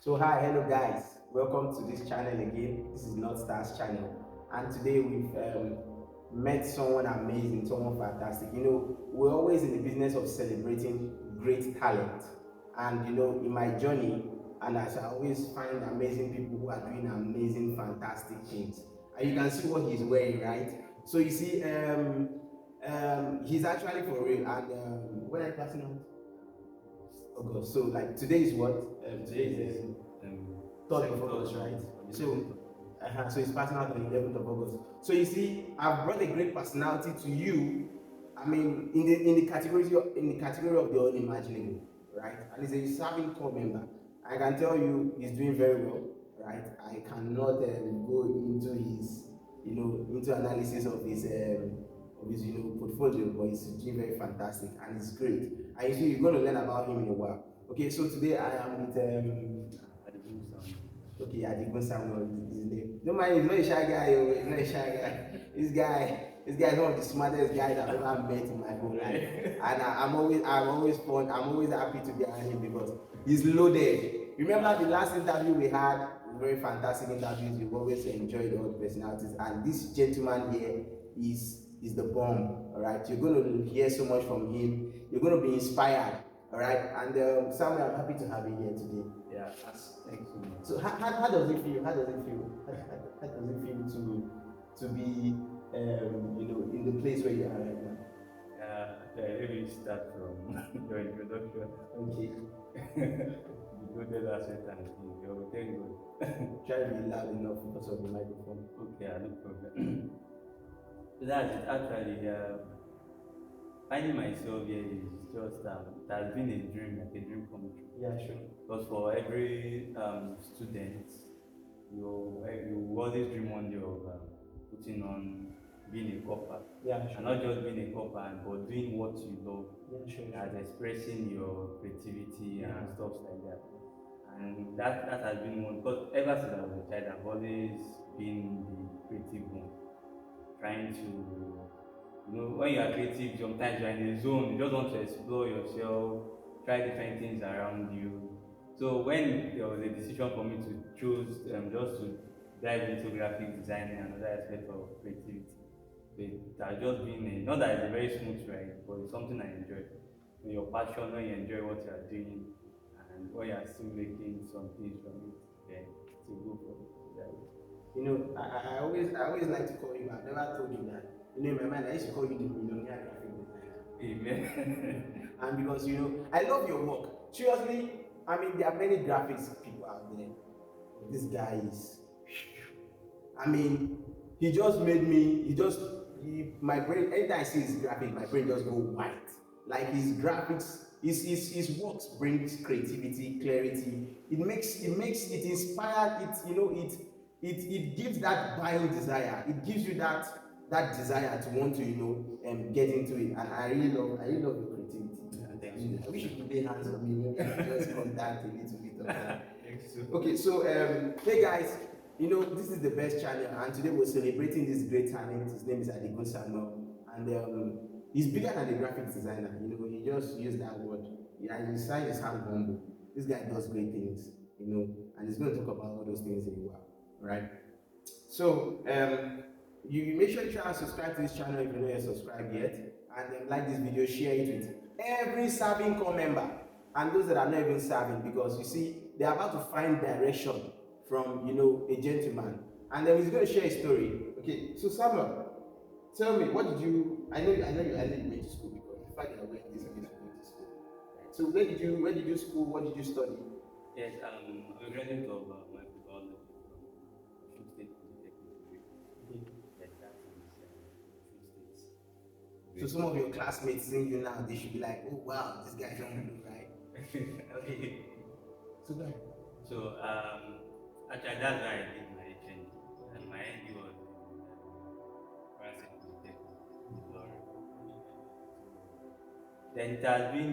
So hi, hello guys, welcome to this channel again. This is Not Stars channel, and today we've met someone amazing, someone fantastic. We're always in the business of celebrating great talent, and in my journey, and as I always find amazing people who are doing amazing, fantastic things. And you can see what he's wearing, right? So you see, he's actually for real. And when I passing out. August. So like today is what? Today is third of August, right? So it's passing out on the 11th of August. So you see, I've brought a great personality to you. I mean, in the category of the unimaginable, right? And he's a serving corps member. I can tell you, he's doing very well, right? I cannot go into his, into analysis of his portfolio, but he's doing very fantastic and it's great. And you see, you're going to learn about him in a while. Okay, so today I am with Adigun Samuel. okay, Adigun Samuel is his name. Don't mind, he's not a shy guy. He's not a shy guy. This guy is one of the smartest guys I've ever met in my whole life. And I'm always fun. I'm always happy to be around him because he's loaded. Remember the last interview we had? Very fantastic interviews. You've always enjoyed all the personalities. And this gentleman here is the bomb. All right, you're going to hear so much from him. You're going to be inspired. All right, and Samuel, I'm happy to have you here today. Yeah, thanks so much. So how does it feel? How does it feel? How does it feel to be in the place where you are right now? Let me start from your introduction. Okay. You go there last week and you thank God. Try to be loud enough because of the microphone. Okay, no problem. So that's it. Actually, finding myself here is just it has been a dream, like a dream come true. Yeah, sure. Because for every student, you always dream one day of putting on being a copper. Yeah, sure. And not just being a copper, but doing what you love, Yeah, sure. as expressing your creativity Yeah. and stuff like that. And that has been one, because ever since I was a child, I've always been the creative one, trying to, when you are creative, sometimes you're in a zone, you just want to explore yourself, try different things around you. So when there was a decision for me to choose just to dive into graphic design and another aspect of creativity, it has just been not that it's a very smooth ride, but it's something I enjoy. When your passion, when you enjoy what you are doing, and when you are still making some things from it, then to go for that. I always like to call you. I've never told you that. In my mind, I used to call you the millionaire graphic designer. Amen. And because I love your work. Seriously, I mean, there are many graphics people out there. This guy is. I mean, he just made me. My brain. Anytime I see his graphics, my brain just go white. Like his graphics, his works brings creativity, clarity. It inspires. It gives that buying desire. It gives you that desire to want to get into it. And I really love the creativity. I wish you could lay hands on me. Maybe just contact a little bit of that. Okay, so hey guys, this is the best channel, and today we're celebrating this great talent. His name is Adigun Samuel, and he's bigger than the graphics designer. He just used that word. Yeah, he signed his hand humble. This guy does great things, and he's going to talk about all those things in a while, right? So you make sure you try and subscribe to this channel if you're not yet subscribed yet, and like this video, share it with every serving corps member and those that are not even serving, because you see they're about to find direction from a gentleman, and then he's going to share a story. Okay, so Samuel, tell me, what did you? I know you went to school, because the fact that I went this way going to school. Right? So where did you school? What did you study? Yes, I'm a graduate of microbiology from Osun State Polytechnic. Yes, that's in Osun State. So some of your classmates seeing you now, they should be like, oh wow, this guy's on blue, right? Okay. So go ahead. So actually that's where I did my HND, and my ND was in Osun Polytechnic in Ilorin. Then it has been,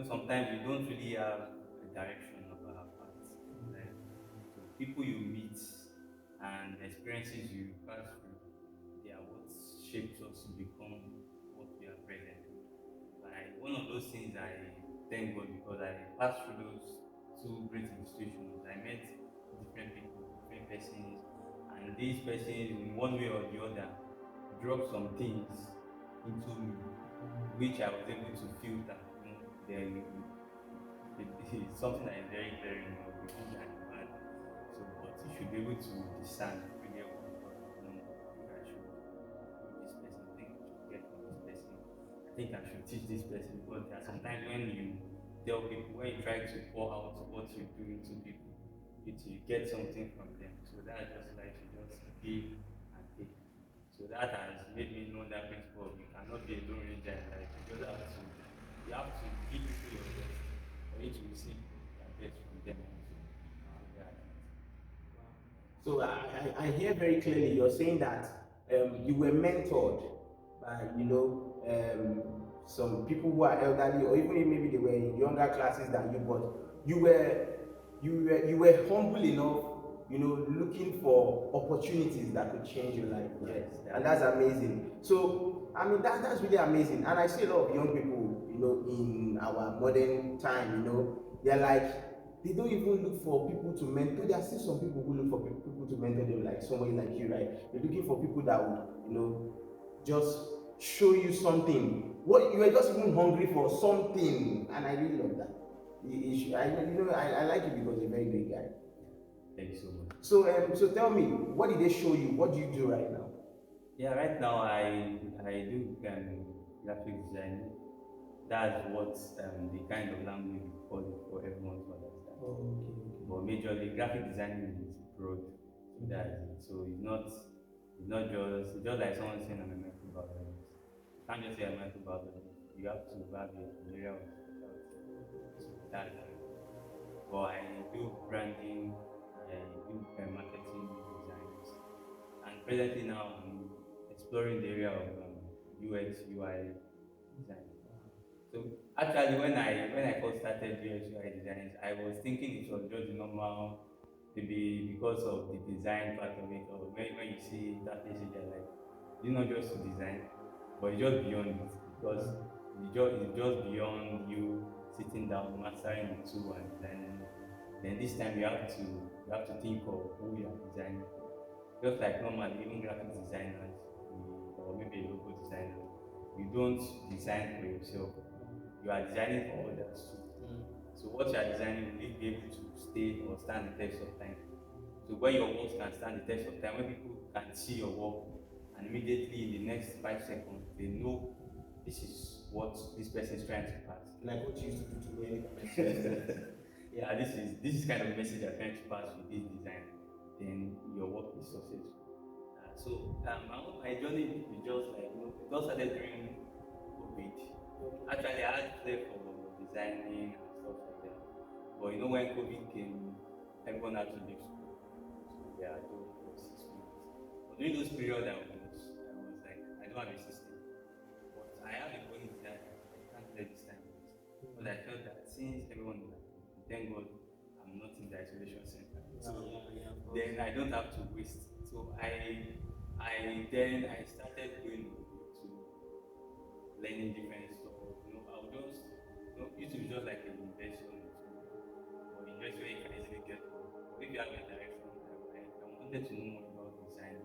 sometimes you don't really have a direction of our path. Like, so people you meet and experiences you pass through, they are what shapes us to become what we are presently. Like one of those things I thank God, because I passed through those two great institutions. I met different people, different persons, and these persons, in one way or the other, dropped some things into me, which I was able to filter. Then it's something that is very clear, the good and the bad. So, but you should be able to discern really well. I think I should do this person. I think I should get from this person. I think I should teach this person, because there are sometimes when you tell people, when you try to pour out what you do into people, you get something from them. So that's just like you just give and take. So that has made me know that principle of you cannot be a lone ranger in life. You have to give people your best for you to receive their best from them also. Yeah. So I hear very clearly you're saying that you were mentored by some people who are elderly, or even if maybe they were in younger classes than you, but you were you were humble enough, looking for opportunities that could change your life. Yes, And that's amazing. So I mean that's really amazing. And I see a lot of young people, in our modern time, they're like, they don't even look for people to mentor. There are still some people who look for people to mentor them, like somebody like you, right? They're looking for people that would, just show you something. What you were just even hungry for something, and I really love that. I like you because you're a very great guy. thank you so much. So tell me, what did they show you? What do you do right now? Yeah, right now I do graphic design. That's what the kind of language we call it for everyone to understand. Oh, okay. But majorly, graphic design is broad. So that's it. So it's not just like someone saying I'm a microbiologist. You can't just say I'm a microbiologist. You have to have your area of specialty. So that's it. But I do branding, I do marketing designs, and presently now I'm exploring the area of UX UI design. So actually, when I first started UX UI designs, I was thinking it was just the normal, maybe because of the design part of it, or when you see that message, you're like, you not just to design, but it's just beyond it, because it's just beyond you sitting down, mastering the tool and designing. Then this time you have to think of who you are designing for. Just like normally, even graphic designers, or maybe a logo designer, you don't design for yourself. You are designing for others too. So what you are designing will be able to stay or stand the test of time. So when your work can stand the test of time, when people can see your work and immediately in the next 5 seconds they know this is what this person is trying to pass. Like what you used to do to me. Yeah, this is kind of message you're trying to pass with this design, then your work is successful. My journey is just like, it all started during COVID. Actually, I had play for designing and stuff like that. But when COVID came, everyone had to leave school. So yeah, I do for 6 months. But during those periods, I was like, I don't have a system. But I have a point that I can't let this time waste. But I felt that since everyone is like, thank God I'm not in the isolation center. So then I don't have to waste. So I started going to learning different stuff. I would just YouTube is just like a university on its own. Or university where you can easily get one. But if you have a direction, I wanted to know more about design.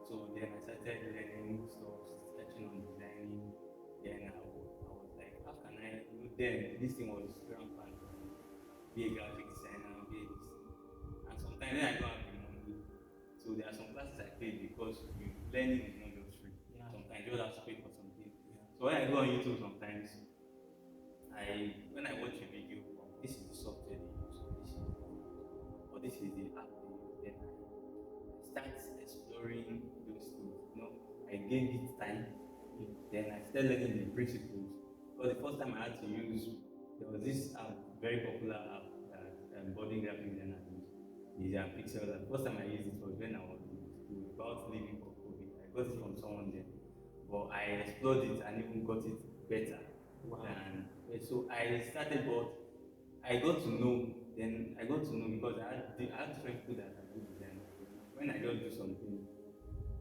So then I started learning stuff, searching on designing. Then I was like, how can I? Then this thing was rampant. Be a graphic designer, be a this thing. And sometimes then I don't have the money. So there are some classes I paid because learning is not just free. Yeah. Sometimes you just have to pay for something. Yeah. So when I go on YouTube sometimes, when I watch a video, this is the software they use, this is the app they use, then I start exploring those things. I gave it time, then I started learning the principles. Because the first time I had to use, there was this app, very popular app that budding graphic designer used. Is Pixel. The first time I used it was when I was about leaving for COVID. I got it from someone there, but I explored it and even got it better. Wow. So I started, but I got to know. Then I got to know because I had different people that are good design. When I just do something,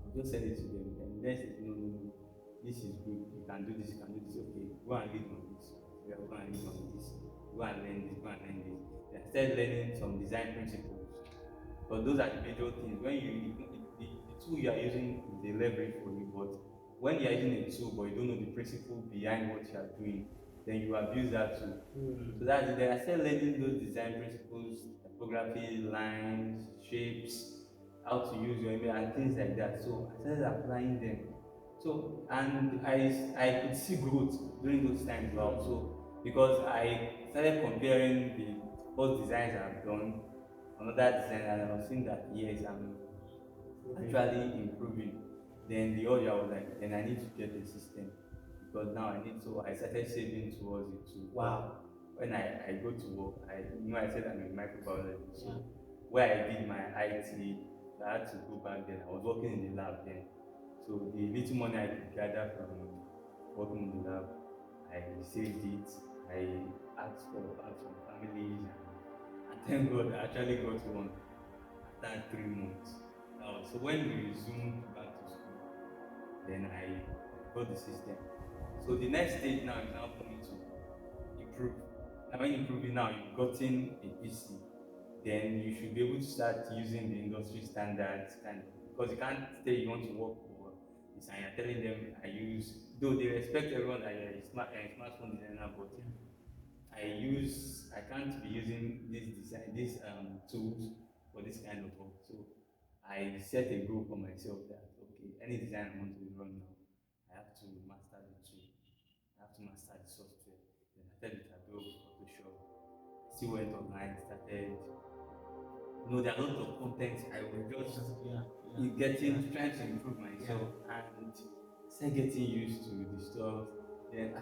I'll just send it to them. And they say, no, this is good. You can do this. You can do this. Okay, go and read on this. We are going to read on this. Go and learn this. Go and learn this. Then I started learning some design principles. But those are the major things. When the tool you are using is a leverage for you, but when you are using a tool but you don't know the principle behind what you are doing, then you abuse that tool. So that's it. Then I started learning those design principles, typography, lines, shapes, how to use your email and things like that. So I started applying them. So and I could see growth during those times. Wow. So because I started comparing the first designs I've done, another design, and I was seeing that yes, I'm actually improving. Then the other was like, then I need to get a system because now I need to. I started saving towards it too. Wow. When I go to work, I said I'm in microbiology, so where I did my IT, I had to go back then. I was working in the lab then, so the little money I could gather from working in the lab, I saved it. I asked for help from families, and thank God I actually got one after 3 months. So when we resumed back to school, then I got the system. So the next stage now is now for me to improve. Now when improving now, you've gotten a PC, then you should be able to start using the industry standards kind of, because you can't say you want to work for this and you're telling them I use, though they respect everyone that you're a smartphone designer, but I can't be using these tools for this kind of work. So I set a goal for myself that okay, any design I want to run now, I have to master the tool. I have to master the software. Then I started with Adobe Photoshop. Still went online, started. There are a lot of content. I was just trying to improve myself and start getting used to the stuff. Then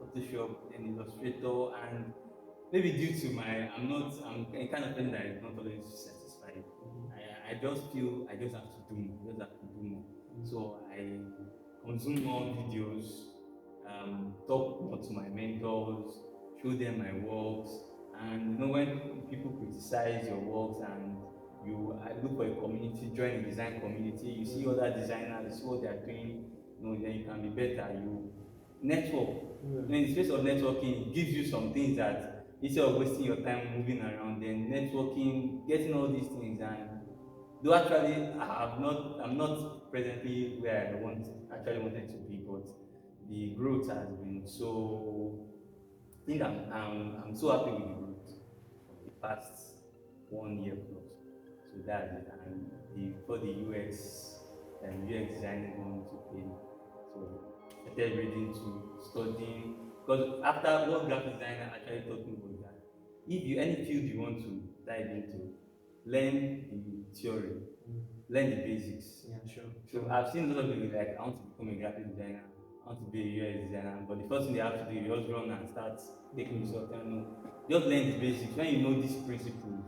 Photoshop, then Illustrator, and maybe due to I'm a kind of person that is not always satisfied. I just feel I just have to do more. I just have to do more. So I consume more videos, talk more to my mentors, show them my works, and when people criticize your works and I look for a community, join a design community, you see other designers, you see what they are doing, then you can be better. You network. In the space of networking, it gives you some things that instead of wasting your time moving around, then networking, getting all these things, and though actually I'm not presently where I actually wanted to be, but the growth has been so. I think I'm so happy with the growth of the past 1 year plus. So that's it. And for the UX design going to pay. So started reading to studying, because after what graphic designer actually taught me was that if you any field you want to dive into, learn the theory, learn the basics. Yeah, sure. So I've seen a lot of people like I want to become a graphic designer, I want to be a UX designer, but the first thing they have to do is just run and start taking this software. No, just learn the basics. When you know these principles,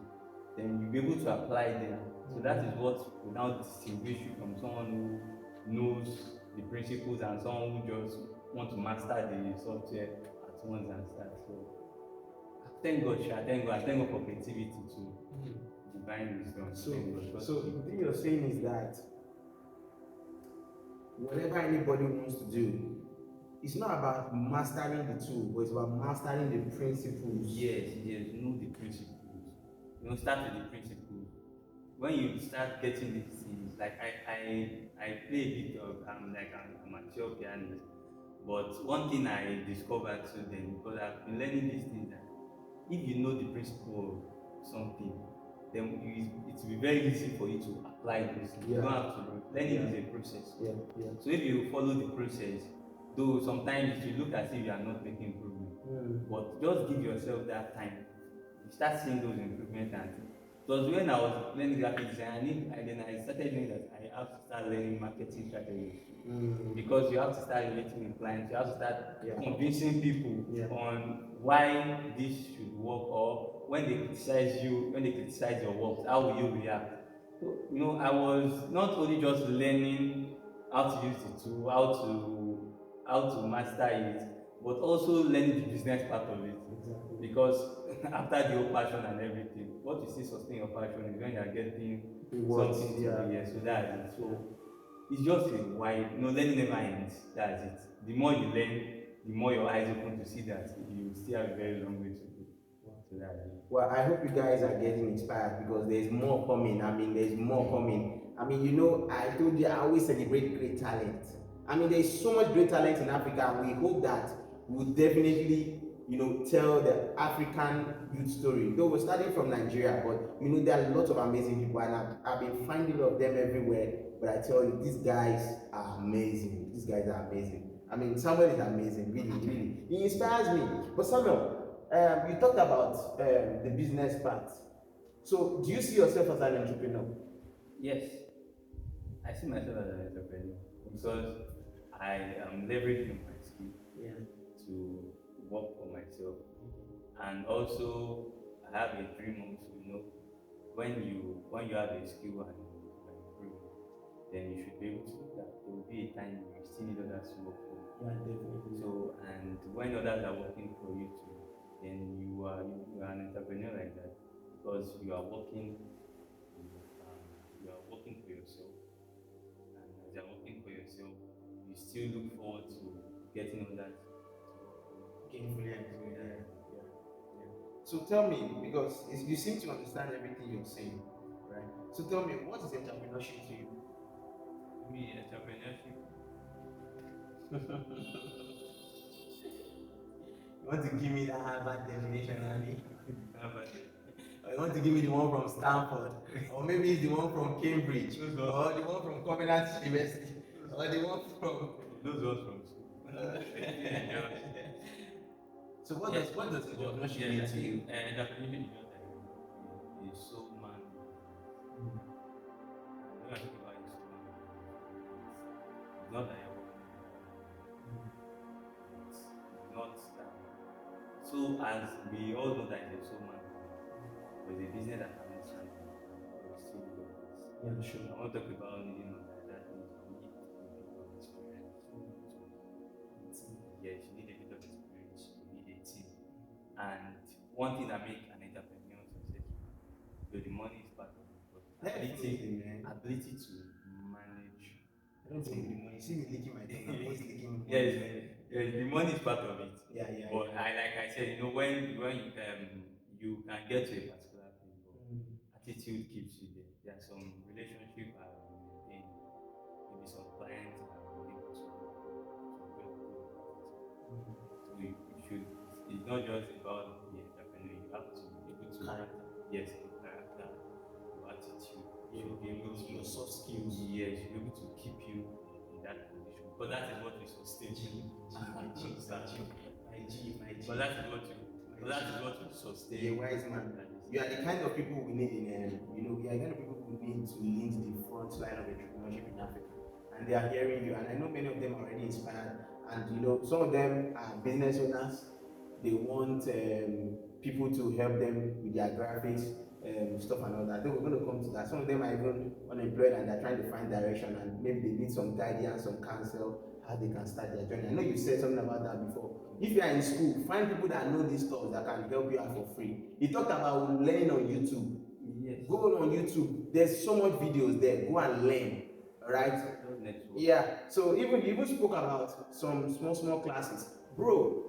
then you'll be able to apply them. So that is what will now distinguish you from someone who knows the principles and someone who just want to master the software at once and start. So thank God, Sha, thank God, thank God for creativity too. Divine wisdom. So the thing you're saying is that whatever anybody wants to do, it's not about mastering the tool, but it's about mastering the principles. Yes, know the principles. Start with the principles. When you start getting these things, like I play a bit of like an amateur pianist, but one thing I discovered too then, because I've been learning these things, that if you know the principle of something, then it will be very easy for you to apply this. You don't have to learning is a process. So if you follow the process, though sometimes it will look as if you are not making improvement, but just give yourself that time. You start seeing those improvements, and it was when I was learning graphic design, then I started doing that. I have to start learning marketing strategies, because you have to start relating with clients. You have to start convincing people on why this should work, or when they criticize you, when they criticize your work, how will you react? So, I was not only just learning how to use the tool, how to master it, but also learning the business part of it. Exactly. Because after the whole passion and everything, what you see sustain your passion is when you are getting something to do. So that's it. So it's just a wide, learning never ends. That's it. The more you learn, the more your eyes open to see that you still have a very long way to go. So that's it. Well, I hope you guys are getting inspired because there's more coming. I mean, there's more coming. I mean, I told you I always celebrate great talent. I mean, there's so much great talent in Africa, and we hope that we'll definitely, tell the African youth story. Though we're starting from Nigeria, but there are lots of amazing people, and I've been finding a lot of them everywhere. But I tell you, these guys are amazing. These guys are amazing. I mean, Samuel is amazing, really, really. He inspires me. But Samuel, you talked about the business part. So, do you see yourself as an entrepreneur? Yes, I see myself as an entrepreneur because I am leveraging my skill Yeah. to work for myself, and also I have a dream also. When you have a skill and you are improving, then you should be able to do that. There will be a time you still need others to work for you. Yeah, definitely. So, and when others are working for you too, then you are an entrepreneur like that because you are working for yourself, and as you are working for yourself, you still look forward to getting others to work for you. Gainfully employed. Yeah. Yeah. Yeah. So tell me, because you seem to understand everything you're saying, right? So tell me, what is entrepreneurship to you? Me, entrepreneurship. You want to give me that Harvard definition, Ali? How about it? Or you want to give me the one from Stanford? Or maybe it's the one from Cambridge? Those Or the one from Covenant University? Or the one from... Those ones from school. So what does entrepreneurship mean to you? Entrepreneurship is just like a soul man. When I talk about a soul man, it's not that you're working. It's not that. So as we all know that it's a soul man, but it's a business that cannot stand on its own. We still do this. Yeah, sure. I want to talk about needing that means you need a bit of experience. Yes, you need a bit of experience, you need a team. And one thing that makes an entrepreneur successful, so the money is part of it, but ability to manage. I don't think the money. See me licking my tongue. I'm always licking. Yes, the money is part of it. Yeah, yeah. But yeah. like I said, when you can get to a particular thing, but attitude keeps you there. There are some relationship I will maintain, maybe some clients I will be able to work with. So you should. It's not just about the entrepreneur. You have to be able to Character. yes, your character, your attitude. You should be able to Your soft skills. yes, should be able to keep you in that position. Because that is what will sustain you. But that is what will sustain. You're a wise man. You are the kind of people we need we are the kind of people we need to lead the front line of entrepreneurship in Africa. And they are hearing you, and I know many of them are already inspired. And some of them are business owners. They want people to help them with their graphics, stuff and all that. Then we're going to come to that. Some of them are even unemployed and they're trying to find direction, and maybe they need some guidance, some counsel, how they can start their journey. I know you said something about that before. If you are in school, find people that know these stuff that can help you out for free. You talked about learning on YouTube. Yes. Go on YouTube. There's so much videos there. Go and learn. Alright? Yeah. So you even spoke about some small classes. Bro,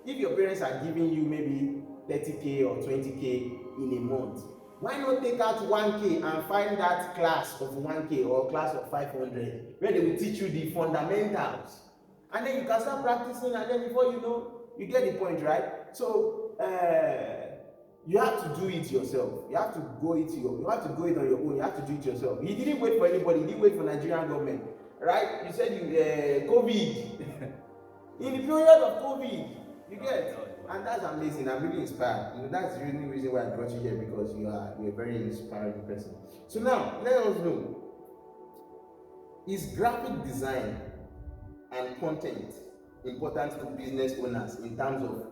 if your parents are giving you maybe 30K or 20K in a month, why not take out 1K and find that class of 1K or class of 500 where they will teach you the fundamentals, and then you can start practicing, and then before you know, you get the point, right? So you have to do it yourself. You have to go it on your own. You have to do it yourself. You didn't wait for anybody. You didn't wait for Nigerian government, right? You said COVID. In the period of COVID, you get, and that's amazing. I'm really inspired. That's the only reason why I brought you here, because you're a very inspiring person. So now let us know: is graphic design and content important to business owners in terms of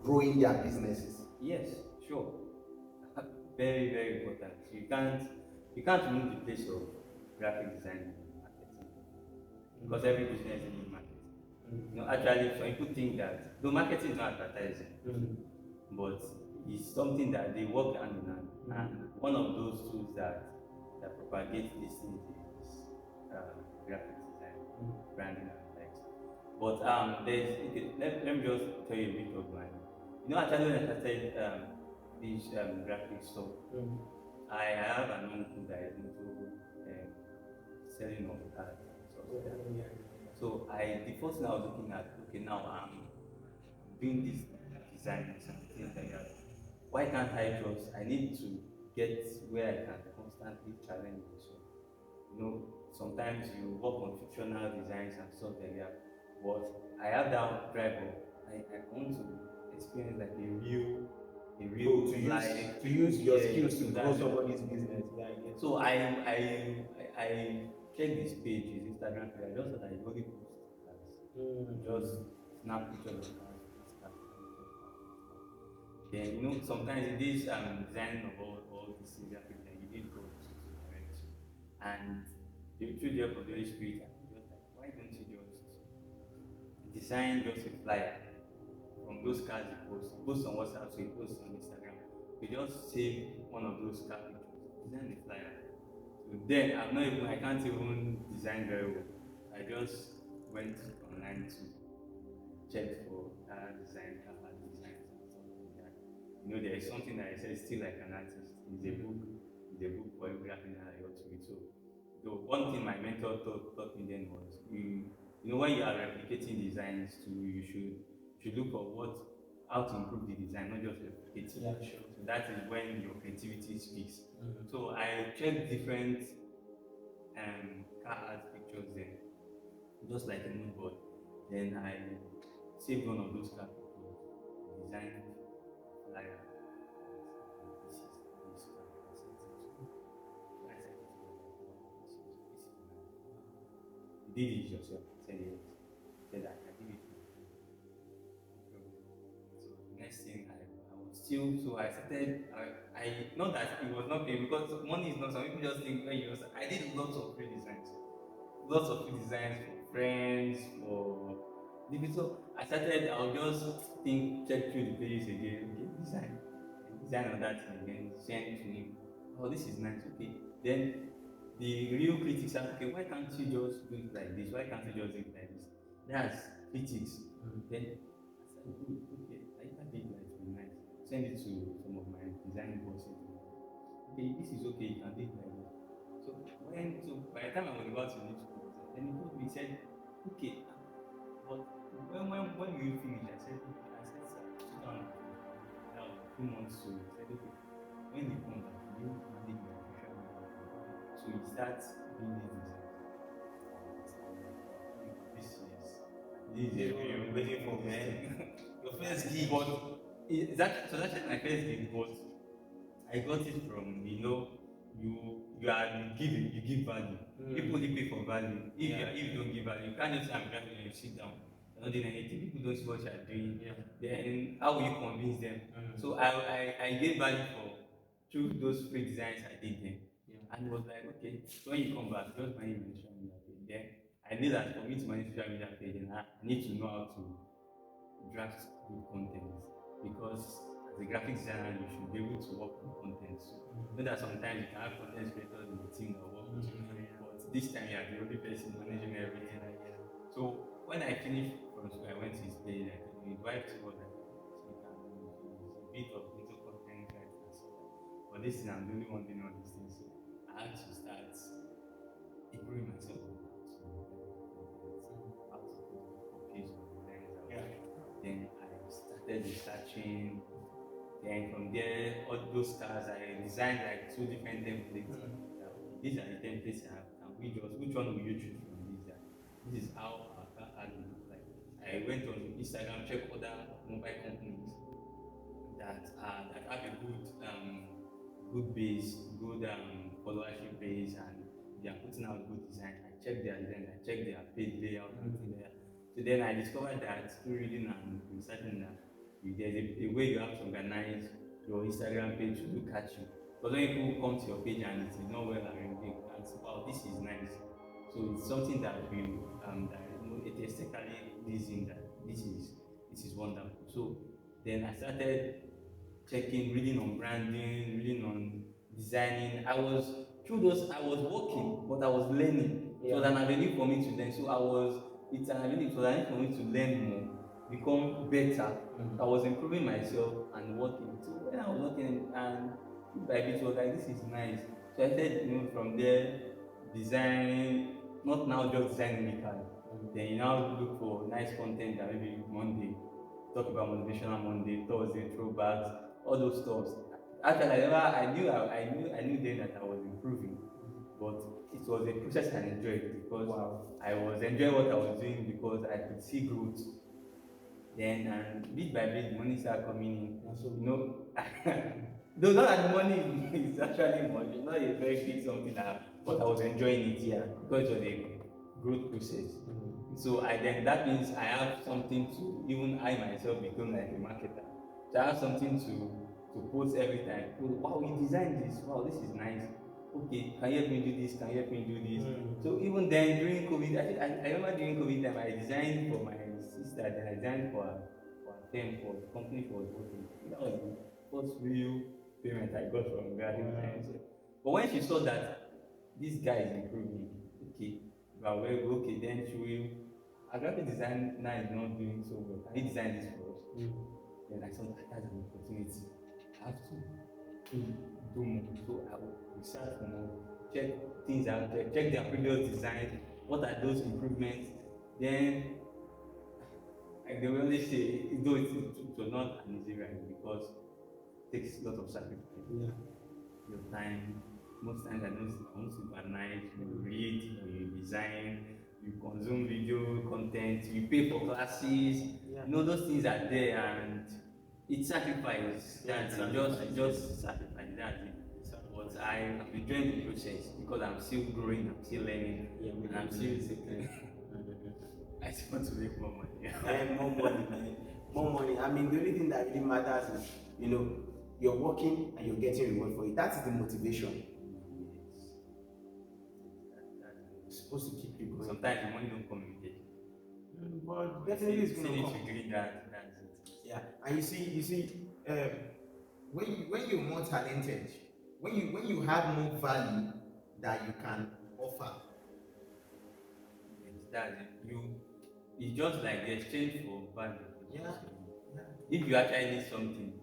growing their businesses? Yes, sure. Very, very important. You can't move the place of graphic design and marketing, because every business needs marketing. Actually, some people think that though marketing is not advertising, but it's something that they work hand in hand. And one of those tools that propagate this thing is graphic design, branding, and likes. But let me just tell you a bit of mine. Actually, when I started this graphic store. I have an uncle that is into selling of cars and stuff like that. So the first thing I was looking at, okay, now I'm doing this designs and things like that. Why can't I need to get where I can constantly challenge myself. You know, sometimes you work on fictional designs and stuff like that. But I have that drive of I want to experience like a real life to use your yeah, skills to grow that- somebody's business. Yeah, I get So I checked this page, his Instagram page. I just thought I only post cars. Just snap pictures of cars, post cars, then you know sometimes it is designing of all these things that you need God to direct you. And through the help of the Holy Spirit, I was just like, why don't you just design just a flyer from those cars you post on WhatsApp, so you post on Instagram. You just save one of those car pictures, design the flyer. So then I can't even design very well. I just went online to check for car design, car art designs and stuff like that. You know, there is something that I said still like an artist. It's a book for every graphic designer you ought to read. So the one thing my mentor taught me then was you know when you are replicating designs you should look for how to improve the design, not just replicate it. Yeah, sure. So that is when your creativity speaks. So I checked different car art pictures then, just like a mood board. Then I saved one of those car pictures, designed flyer. This is this car. I sent it to him. When I sent it to him, this is nice. You did it yourself. I said yes. Said I did it. So next thing I was still so I started I not that it was not paying because money is not some people just think when you I did lots of free designs for friends for different so I'll just check through the pages again, okay, design on that thing again, send to him. Oh, this is nice, okay. Then the real critics are okay, why can't you just do it like this? Why can't you just do it like this? That's critics. Then I said, good, okay, I did that to be nice. Send it to some of my design bosses. Okay, this is okay, you can do it like this. So by the time I was about to leave school, then he told me, he said, okay, but when will you finish? I said, sir, sit down. Now 2 months to he said, okay, when you come back, you manage your social media. So he starts doing this design. This is a real waiting for man. Your first gig, but that's actually my first gig, but I got it from you give value. People only pay for value. If you don't give value, you can't just say I'm grabbing and you sit down. You're not doing anything. People don't see what you're doing. Then how will you convince them? So I gave value through those free designs I did then. And it was like, okay, so when you come back, just manage my social media page. Then I knew that for me to manage social media page, and I need to know how to draft good content because as a graphic designer you should be able to work on content. So know that sometimes you can have content creators in the team that work with you, but this time you are the only person managing everything. So when I finished from school, I went to his page. I told him his wife too was like, so you can a bit of into content writing and so on. But this thing I'm the only one doing all these things. So I had to start improving myself on how to put page on designs. Then I started researching. Then from there, all those cars, I designed like 2 different templates. These are the templates I have. And which one will you choose from these? This is how our car ad will look like. I went on Instagram, check other mobile companies that have a good base, good followership base, and they are putting out good design. I checked their design, I checked their page layout and things like that. So then I discovered that through reading and researching that there's a way you have to organize your Instagram page to look at you. Because when people come to your page and it is not well arranged, they can say, wow, this is nice. So it's something that it aesthetically pleasing, that this is wonderful. So then I started reading on branding, reading on designing. I was working, but I was learning. It was an avenue for me to learn. It's an avenue for me to learn more, become better. I was improving myself and working. So when I was working and bit by bit was like this is nice. So I said, from there, design, not now just designing the card. Then you now look for nice content that maybe Monday, talk about motivational Monday, Thursday, throwbacks, all those stuff. Actually, I knew then that I was improving, but it was a process I enjoyed because Wow. I was enjoying what I was doing because I could see growth. Then and bit by bit, money started coming in. That's so Though not that the money is actually much, it's not a very big something but I was enjoying it, Yeah. because it was a growth process. Mm. So I then that means I have something to even I myself become like a marketer. So I have something to post every time. Oh, wow, you designed this. Wow, this is nice. Okay, can you help me do this? Can you help me do this? Mm. So even then during COVID, I remember during COVID time I designed for my sister, then I designed for a firm for the company she was working. That was the first real payment I got from graphic design. So, but when she saw that this guy is improving, okay, well, okay, then she will. Our graphic design now is not doing so well. Can you design this for us? Mm. Then I thought that's an opportunity. I have to do more. So I will research more, check things out, check their previous design, what are those improvements. Then like they will only say, though it was not an easy ride because it takes a lot of sacrifice. Yeah. Your time. Most times I don't sleep at night, you read, you design, you consume video content, you pay for classes, Yeah. those things are there and it's sacrifice. Yeah, That's it's it. Just sacrifice, that's it. But I am enjoying the process because I'm still growing, I'm still learning, Yeah, and I'm still I still want to make more money. And more money, man. More money. I mean, the only thing that really matters is, you're working and you're getting reward for it. That is the motivation. It's supposed to keep you going. Sometimes the money don't communicate. But definitely it's going to come. Agree that's it. Yeah, and you see, when you're more talented, when you have more value that you can offer. Yes, that's it. It's just like the exchange for value. Yeah. If you actually need something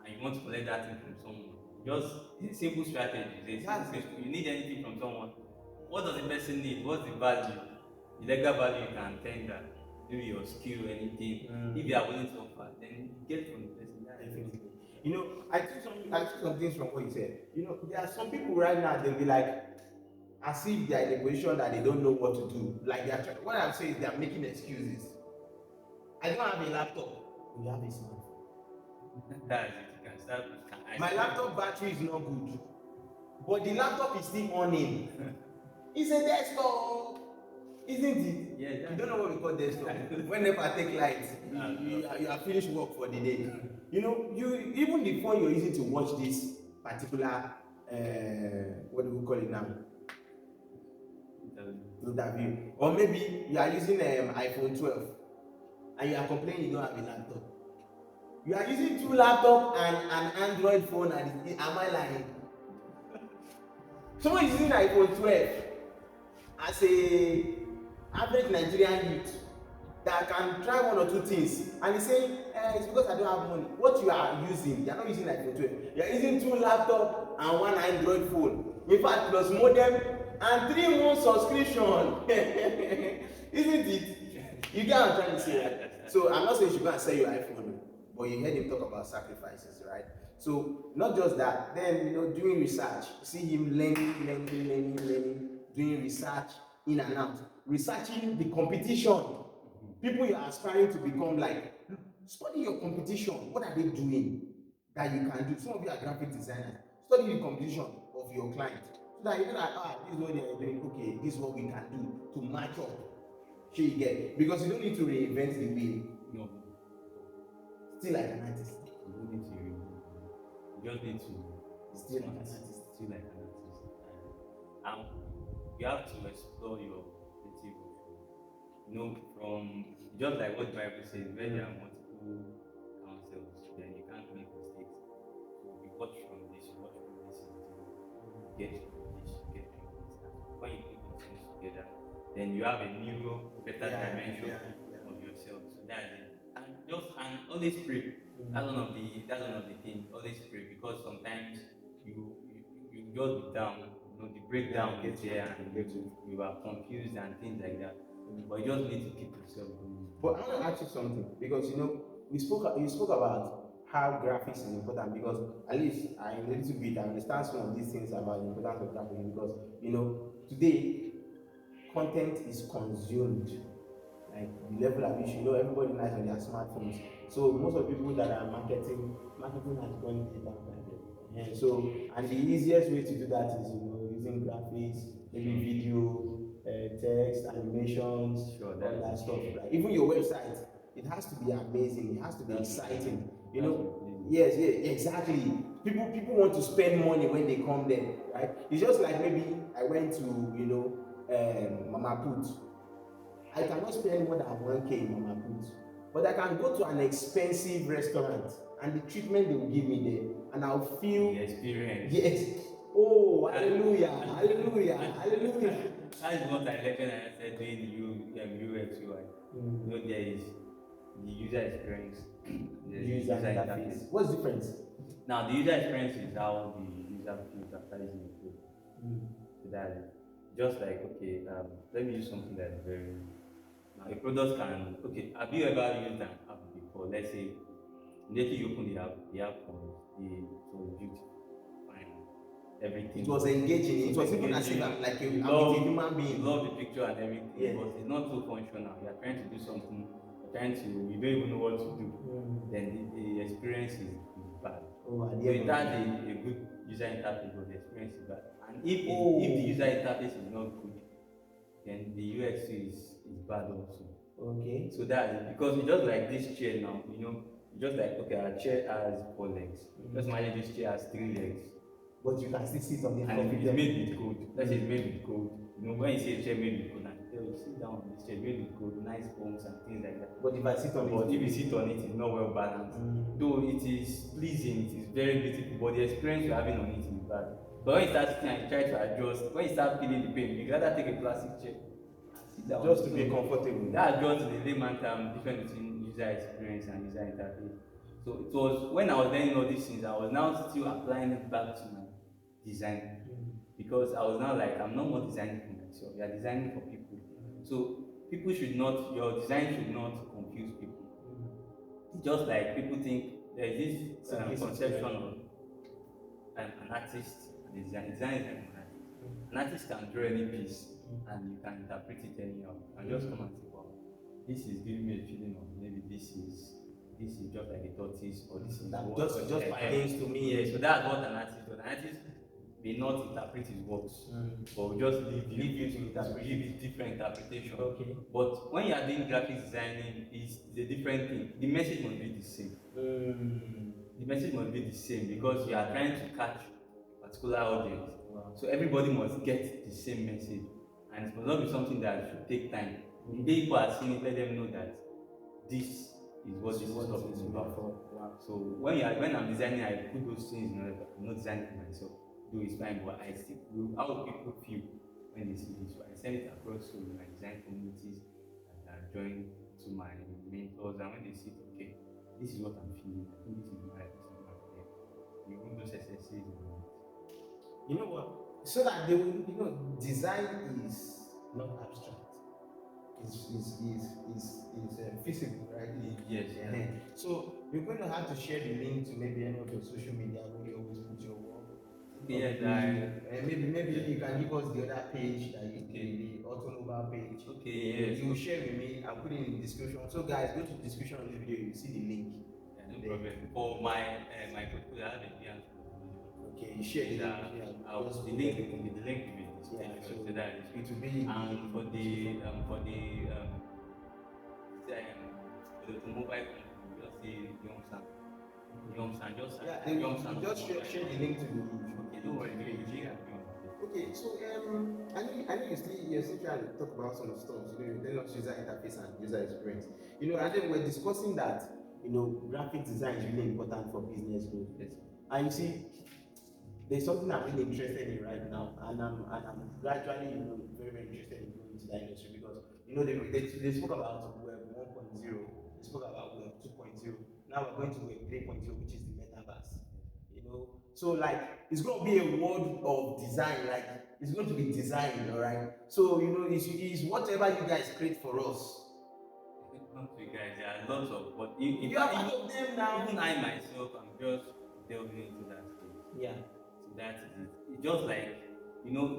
and you want to collect that thing from someone, just a simple strategy. You need anything from someone. What does the person need? What's the value? The legal value you can tender, maybe your skill, anything. If you are willing to offer, then get from the person. Definitely. I took some things from what you said. There are some people right now, they'll be like, as if they are in a position that they don't know what to do. Like what I'm saying is they are making excuses. I don't have a laptop. You have a smartphone. That's it. You can start. My laptop battery is not good, but the laptop is still on it. It's a desktop, isn't it? Yeah, you don't know what we call desktop. Whenever I take light, you are finished work for the day. You even the phone you're using to watch this particular what do we call it now? Interview. Or maybe you are using iPhone 12 and you are complaining you don't have a laptop. You are using 2 laptops and an Android phone, and am I lying? Someone is using iPhone 12 as a average Nigerian youth that can try one or two things, and he's saying it's because I don't have money. What you are using, you are not using iPhone 12. You are using 2 laptops and 1 Android phone. In fact, plus modem and 3 months subscription. Isn't it? You get what I'm trying to say, right? So I'm not saying you should go and sell your iPhone, but you heard him talk about sacrifices, right? So not just that, then doing research, see him learning, doing research in and out, researching the competition, people you are aspiring to become like. Study your competition. What are they doing that you can do? Some of you are graphic designers. Study the competition of your client so that you know that this is what they are doing. Okay, this is what we can do to match up. Sure, you get, because you don't need to reinvent the wheel. No. Still like an artist. You don't need to. You just need to. Still like an artist. Still like an artist. And you have to explore your creative. From just like what the Bible says, where there are multiple counsels, then you can't make mistakes. So you watch from this, you watch from this, you get from this, you get from this. When you put those things together, then you have a new, better dimension of yourself. So that's it. And always pray. That's one of the things. Always pray, because sometimes you just be down. You know, the breakdown Yeah, is there, and you are confused and things like that. But you just need to keep yourself going. But I want to ask you something because you spoke about how graphics is important because at least I a little bit I understand some of these things about the importance of graphics because today content is consumed like the level at which everybody knows on their smartphones. So most of the people that are marketing has gone data and and the easiest way to do that is using graphics, maybe video, text, animations, Sure, all that stuff. Like even your website, it has to be amazing, it has to be exciting. Yes, yeah, exactly. People want to spend money when they come there, right? It's just like maybe I went to Mama Put. I cannot spend more than 1K in Mama Put, but I can go to an expensive restaurant and the treatment they will give me there, and I'll feel the experience. yes. Oh, hallelujah, hallelujah, hallelujah. That is what I reckon I said doing UX UI. There is the user experience, the User interface. What's the difference? Now, the user experience is how the user feels after using the code. So that is just like, okay, let me use something that is very. Now, a product can, okay, have you ever used an app before? Let's say, immediately you open the app was beautiful, fine, everything. It was engaging. It was even as if I'm like a human being. You love the picture and everything, yeah. But it's not so functional. You are trying to do something, you don't even know what to do. Then the experience is bad. Oh, so it has a good user interface, but the experience is bad. And if the user interface is not good, then the UX is bad also. Okay. So that is because it's just like this chair now, just like, okay, our chair has 4 legs. Just imagine this chair has 3 legs. But you can still sit on it. And it's made with code. Let's say it's made with code. When you see a chair made with code, and you sit down on this chair made with code, nice bones and things like that. But if I sit on it, if you sit on it, it's not well balanced. Though it is pleasing, it is very beautiful, but the experience you're having on it is bad. But when you start sitting and you try to adjust, when you start feeling the pain, you rather take a plastic chair and sit down. Just to be comfortable. That's just the layman term difference between user experience and user interface. So it was when I was learning all these things, I was now still applying it back to my design. Because I was now like, I'm not more designing for myself, you are designing for people. So your design should not confuse people. It's just like people think there is this conception of an artist and a design. Design is like an artist. An artist can draw any piece and you can interpret it anyhow. And just come and say, wow, this is giving me a feeling of maybe this is just like a tortoise, or this is just pertains to me. Yeah, so that's what an artist does. An artist may not interpret his works, but will just leave you to interpret, give it different interpretation. Okay. But when you are doing graphic designing, it's a different thing. The message must be the same. The message must be the same because you are trying to catch a particular audience. Wow. So everybody must get the same message, and it must not be something that should take time. The day people are seeing it, let them know that this is what this is about. Wow. So when I'm designing, I put those things in order. I'm not designing for myself. Do is fine, but I still how will people feel when they see this? So I send it across to my design communities that are joined to my mentors, and when they see, okay, this is what I'm feeling, I think this is right, this is not there. You want those SSCs in it. You know what? So that they will, design is not abstract. Is physical, right? Yes. So you're going to have to share the link to maybe any of your social media where you always put your work. Yes, maybe you can give us the other page, like the automobile page. Okay, yes. You will share with me. I'll put it in the description. So guys, go to the description of the video. You see the link. Yeah, no problem. For my portfolio, I have a link. Okay, you share the link. The link will be displayed. So that it will be. And for the automobile company, just say Young Sam. Just share the link to the. Okay, don't worry, Okay, so I know you're still trying to talk about some stuff. You tell us user interface and user experience. And then we're discussing that graphic design is really important for business growth. Yes. And you see, there's something I'm really interested in right now, and I'm gradually very very interested in going into that industry because they spoke about Web 1.0, they spoke about Web 2.0. Now we're going to a 3.0, which is the metaverse. You know, so like it's going to be a world of design. Like it's going to be designed, all right. So you know, it's whatever you guys create for us. Not you guys, there are lots of, but You are part of them now. even I myself, I'm just delving into that space. Yeah. So that is it. It's just like,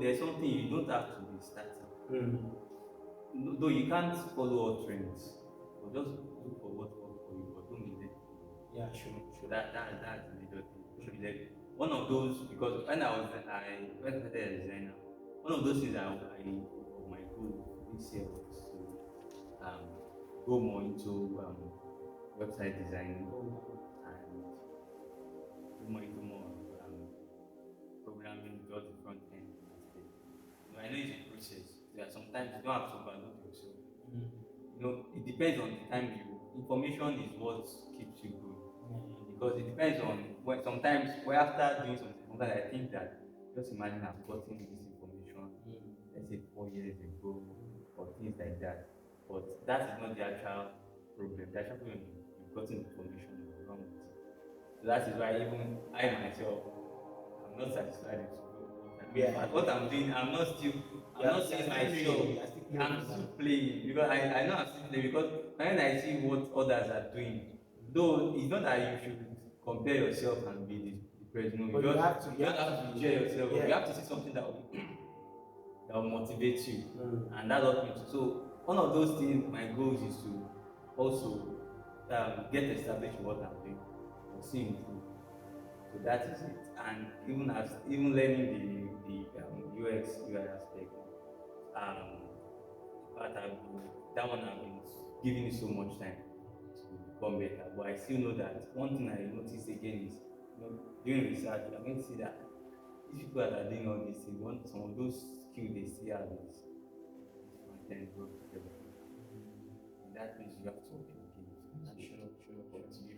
there's something you don't have to be static. Though you can't follow all trends, but just look for what works for you, but don't be led. Yeah, sure. That's the major thing. Should be led. One of those, because when I started as a designer, one of those things my goal this year was to um, go more into website design and go more into programming, just the front end instead. I know it's a process. There are sometimes you don't have to overload yourself. It depends on the time information is what keeps you going. Because it depends on sometimes after doing something, sometimes I think that just imagine I've gotten this information, let's say 4 years ago, or things like that. But that is not the actual problem. The actual problem is you've gotten information wrong with it. So that is why even I myself, I'm not satisfied with what I'm doing. I'm not seeing myself. I'm still playing because I know I'm still playing because when I see what others are doing, though it's not that you should compare yourself and be depressed. No, but you have to cheer yourself. Yeah. You have to see something that will motivate you, and that's what makes you. So one of those things, my goals is to also get established in what I'm doing, or see improve. So that is it. And even learning the UX UI aspect, but that one I've been giving it so much time to become better. But I still know that one thing I noticed again is, doing research, I'm going to see that these people that are doing all these things, some of those skills they still have is content growth development. And that means you have to up your game.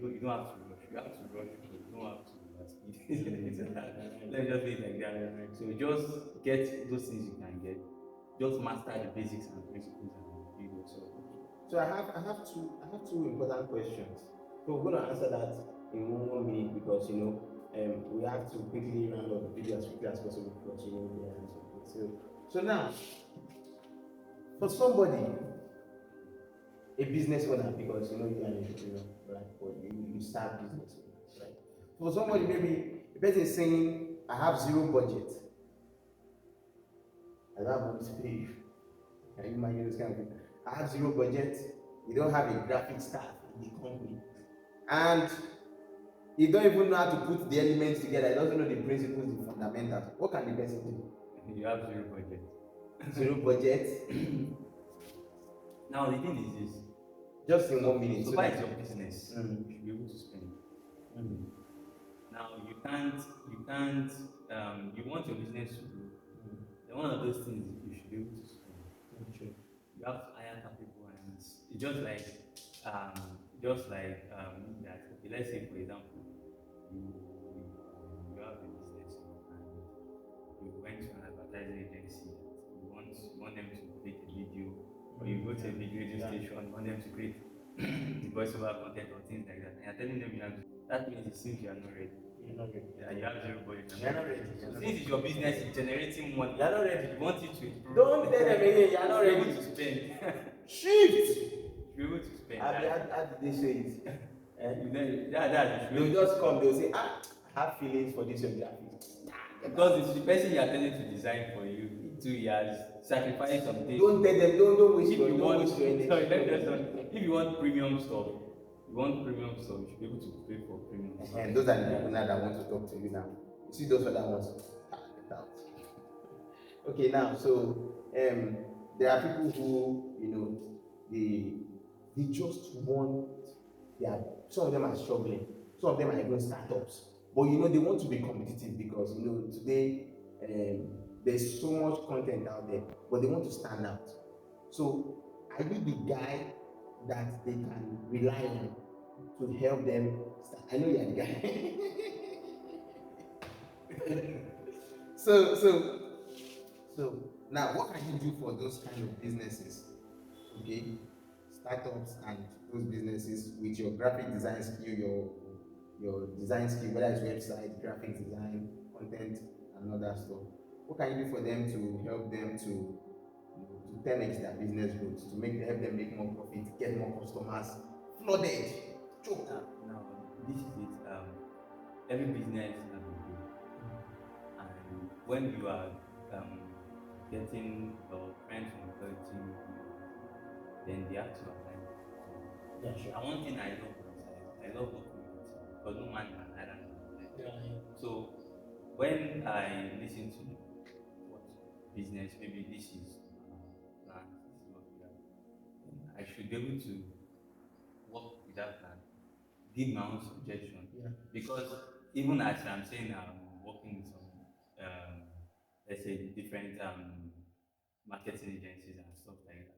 But you don't have to rush. You have to rush, but you don't have to speed. Let me just be like that. So just get those things you can get. Just master the basics and principles and build yourself. So I have two important questions. So we're going to answer that in 1 minute because we have to quickly round up the video as quickly as possible because we are so now for somebody, a business owner, because you are an entrepreneur, right? Or you start business owners, right? For somebody, maybe a person is saying, I have zero budget. I don't have money to pay you. Can you imagine this kind of thing? I have zero budget. You don't have a graphic staff in the company. And you don't even know how to put the elements together. You don't know the principles, the fundamentals. What can the person do? You have zero budget. Zero budget. Now the thing is this. Just in 1 minute. So far it's your business. You should be able to spend. Now you can't you want your business to grow. Then one of those things you should be able to spend. You have to hire people, and it's just like that. Okay, let's say for example, you have a business and you went to an advertising agency. You want them to make a video, or you go to a big radio station, you want them to create the voiceover content or things like that. And you're telling them that means it seems you are not ready. You're not ready. Yeah, you have zero budget. You're not ready. Since it's your business, it's generating money. You're not ready. You want it to improve. Don't tell them again, you're not ready to spend. Shift! Be able to spend. How did they say it? They'll just come, they'll say, I have feelings for this graphic. Because it's the person you are telling to design for you. 2 years, sacrifice some things. Don't tell them, don't waste If your you want, energy. if you want premium stuff, you should be able to pay for premium stuff. And those are the people now that want to talk to you now. You see those other ones? Get out. Okay, now, so there are people who, they just want, some of them are struggling, some of them are even startups. But they want to be competitive because today there's so much content out there, but they want to stand out. So are you the guy that they can rely on to help them start? I know you're the guy. So now what can you do for those kind of businesses? Okay, startups and those businesses with your graphic design skill, your design skill, whether it's website, graphic design, content, and other stuff. What can you do for them to help them to 10x their business growth, to make help them make more profit, get more customers, flooded, choke? Now, this is it. Every business has a goal, and when you are um, getting or trying to employ team, then they have to align. Yeah, sure. And one thing I love is I love working with a team because no man can hide and Yeah. so when I listen to what business, maybe this is plan, this is what we have, then I should be able to work with that plan, give my own suggestion. Yeah. Because even as I'm saying, I'm working with some, um, let's say, different marketing agencies and stuff like that.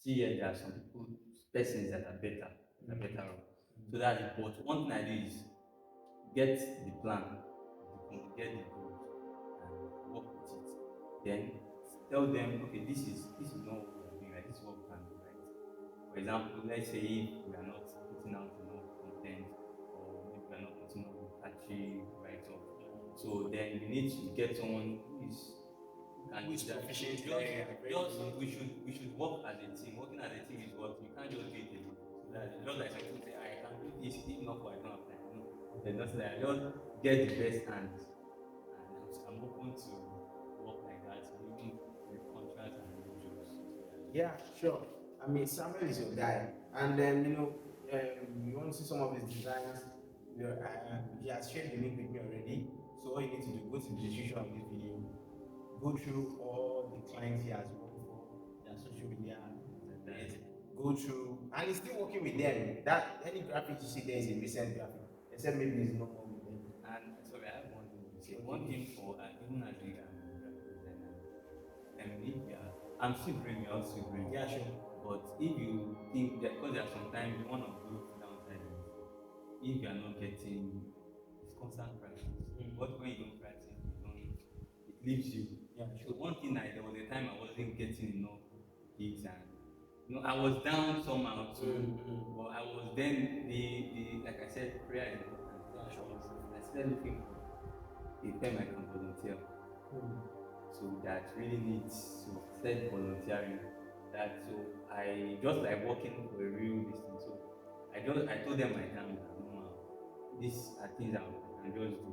See, here there are some people, persons that are better off. So that's it. But one thing I do is get the plan, get the goals, and work with it. Then tell them, okay, this is not what we're doing, right? This is what we can do, right? For example, let's say if we are not putting out enough content, or maybe we are not putting out a catchy write-up, so then we need to get someone who is proficient we should work as a team. Working as a team is what you can't just do it alone. So that just like some people say, I can do this, if not for I don't have time. No, there's nothing like that. Just get the best hands, and I'm open to work like that, even with contracts and jobs. Yeah, sure. I mean, Samuel is your guy, and then you want to see some of his designs. He has shared the link with me already. So all you need to do, go to the description of this video, go through all the clients he has worked for, their social media, yes, go through, and he's still working with them. That any graphic you see there is a recent graphic, except maybe he's not more with them. And sorry, I have one thing to say. One thing for even as a graphic designer, and if you are, I'm still bringing, I'll still bring. Yeah, sure. But if you think that, because there are sometimes one of those downsides is if you are not getting, it's constant practice. But when you don't practice, it leaves you. Yeah, So sure. one thing there was a time I wasn't getting enough gigs, and I was down somehow too. But I was then the like I said, prayer is important. Yeah, sure. I started looking for a time I can volunteer. So that really needs to start volunteering. That so I just like working for a real business. So I told them my time that no, these are things I can just do.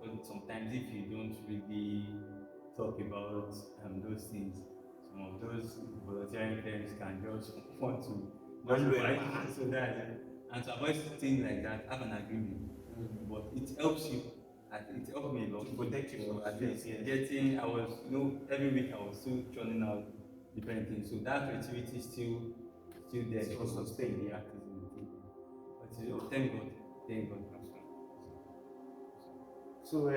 But sometimes if you don't really talk about those things, some of those volunteering firms can just want to so that and to avoid things like that, have an agreement. But it helps you. It helped me a lot To protect you so from at stress, least yes. getting, I was, every week I was still churning out different things. So that creativity is still there. Still sustained. The activity. But thank God. Thank God. So I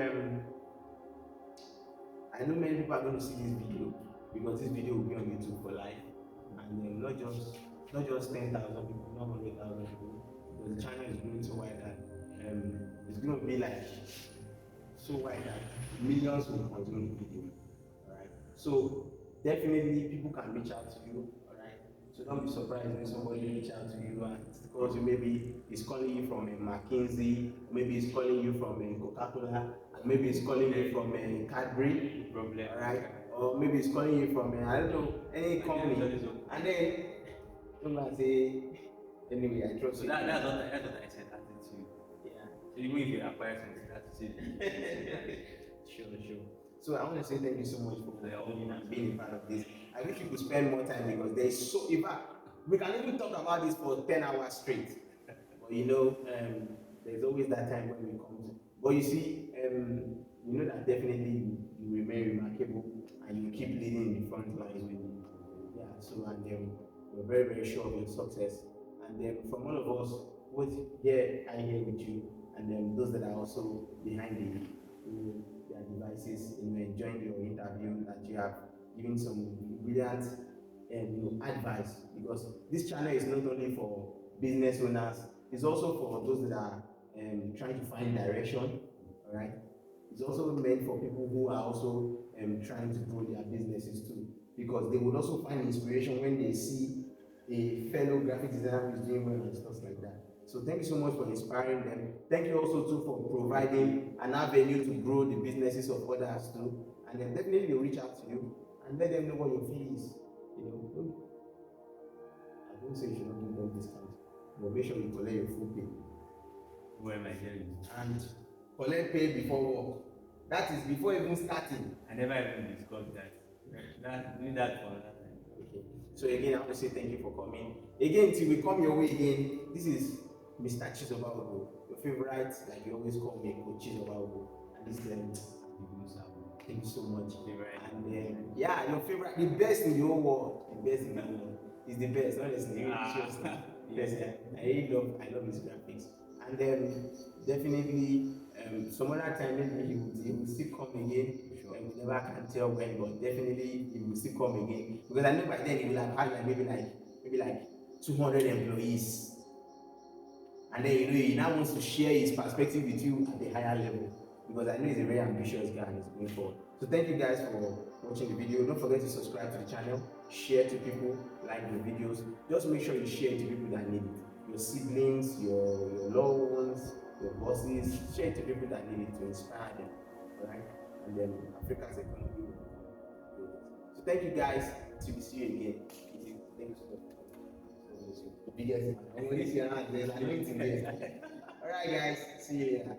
know many people are going to see this video because this video will be on YouTube for life, and not just 10,000 people, not 100,000 people, because the channel is growing so wide that it's going to be like so wide that millions will consume the video. All right. So definitely people can reach out to you. All right. So don't be surprised when somebody reach out to you and calls you. Maybe he's calling you from a McKinsey, maybe he's calling you from a Coca-Cola, maybe he's calling you from a Cadbury. Problem. All right. Or maybe he's calling you from I don't know, any company. And then don't say anyway. I trust so you. that's what I said. Attitude. Yeah. So even if you acquire something, attitude. Sure. So I want to say thank you so much for coming and being a part of this. I wish we could spend more time because there's so. In fact, we can even talk about this for 10 hours straight. But there's always that time when we come to. But you see, that definitely you remain remarkable and you keep leading in the front lines with me. Yeah. So we're very very sure of your success. And then from all of us, both here and here with you, and then those that are also behind their devices, enjoying your interview, that you have given some brilliant advice, because this channel is not only for business owners, it's also for those that are trying to find direction. All right, it's also meant for people who are also trying to grow their businesses too, because they would also find inspiration when they see a fellow graphic designer who is doing well and stuff like that. So thank you so much for inspiring them. Thank you also too for providing an avenue to grow the businesses of others too. And then definitely they'll reach out to you and let them know what your fee is. You know, I don't say you should not give them discount, but make sure you collect your full pay. Where am I hearing? And collect pay before work. That is before even starting. I never even discussed that. Do that for another time. Okay. So again, I want to say thank you for coming. Again, till we come your way again, this is Mr. Chizoba, your favorite, like you always call me, Coach Chizoba. And this is Adigun Samuel. thank you so much. Favorite. And yeah, your favorite, the best in the whole world, the best in the whole world. Is the best, honestly. Seriously. Yes, I love his graphics. And then definitely some other time maybe he will still come again. Sure. And we never can tell when, but definitely he will still come again. Because I know by then he will have had like maybe like 200 employees. And then he now wants to share his perspective with you at the higher level. Because I know he's a very ambitious guy and he's going forward. So thank you guys for watching the video. Don't forget to subscribe to the channel, share to people, like the videos. Just make sure you share to people that need it. Your siblings, your loved ones, your bosses, share it to people that need it to inspire them. Alright? And then Africa's economy will grow. So thank you guys. Till we see you again. Thank you so much. The biggest man. Alright guys, see you later.